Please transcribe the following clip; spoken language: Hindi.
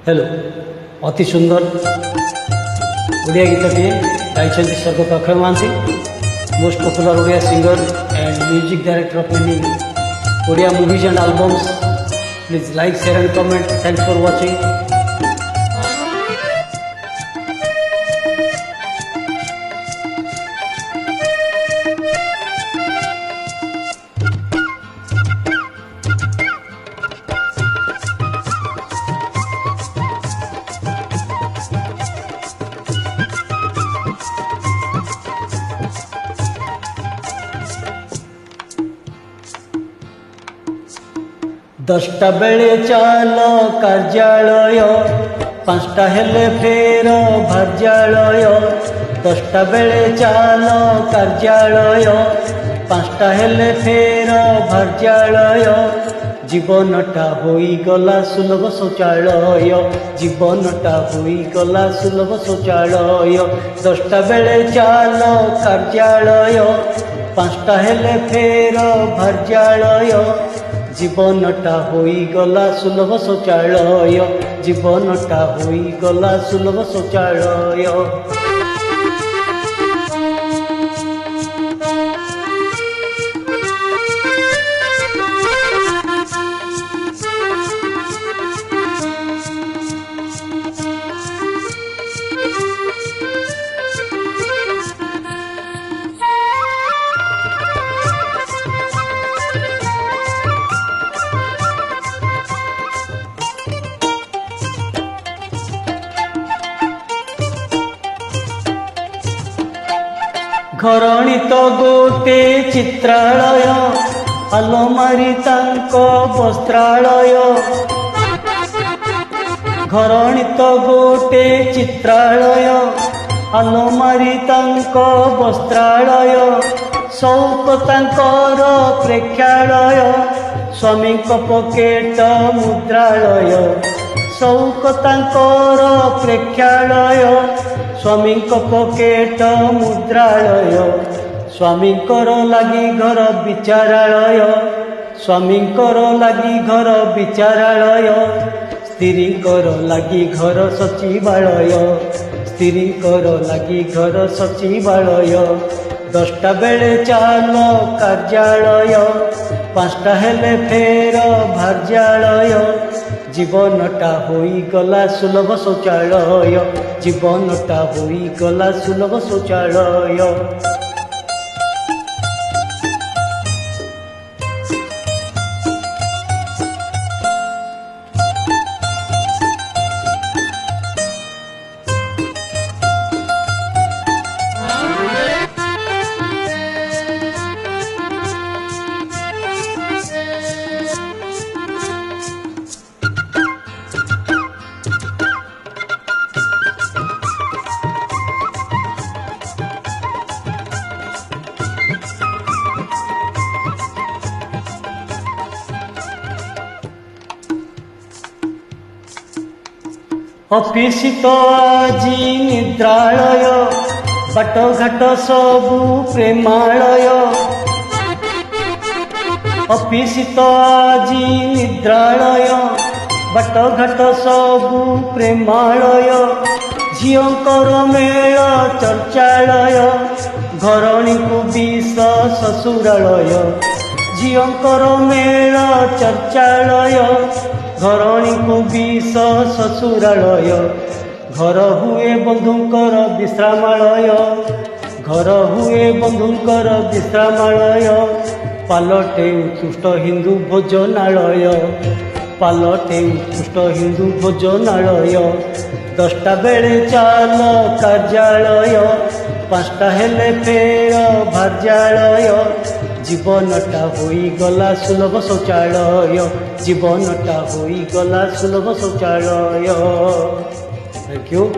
हेलो अति सुंदर ओडिया गीतटी गाई स्वर्गत Akshaya Mohanty most popular Odia singer and music director of many Odia movies and albums. Please like share and comment. Thanks for watching. दसटा बेले चाल कार्यालय, पाँचटा हेले फेर भार्यालय। दसटा बेले चाल कार्यालय, पाँचटा हेले फेर भार्यालय। जीवनटा होईगला सुलभ शौचालय, जीवनटा होईगला सुलभ शौचालय। दसटा बेले चाल कार्यालय, पाँचटा हेले फेर भार्यालय। जीवनटा होईगला सुलभ शौचालय, जीवनटा होईगला सुलभ शौचालय। घरणी तो गोटे चित्रालय, आलमारी तांको वस्त्रालय। घरणी तो गोटे चित्रालय, आलमारी तांको वस्त्रालय। शौक तांकर प्रेक्षालय, स्वामी पकेट मुद्रालय। शौक तांकर प्रेक्षालय, स्वामी पकेट मुद्रालय। स्वामी लगी घर विचारालय, स्वामी लगी घर विचारालय। स्त्री लगी घर सचिवालय, स्त्री लगी घर सचिवालय। दसटा बेले चाल कार्यालय, पाँचटा हेले फेर भार्यालय। जीवनटा होईगला सुलभ शौचालय, जीवनटा होईगला सुलभ शौचालय। ऑफिस तो आजी निद्रालय, बाटघाट सबू प्रेमालय। ऑफिस तो आजी निद्रालय, बाटघाट सबू प्रेमालय। झीओंकर मेल चर्चालय, घरणी को विष ससुरालय। झीओंकर मेल चर्चालय, घरणी को विष ससुरालय। घर हुए बंधुंकर विश्रामालय, घर हुए बंधुंकर विश्रामालय। पालटे उत्कृष्ट हिंदू भोजनालय, पालटे उत्कृष्ट हिंदू भोजनालय। दसटा बेले चाल कार्यालय, पाँचटा हेले फेर भार्यालय। जीवनटा होईगला सुलभ शौचालय, जीवनटा होईगला सुलभ शौचालय। Thank you.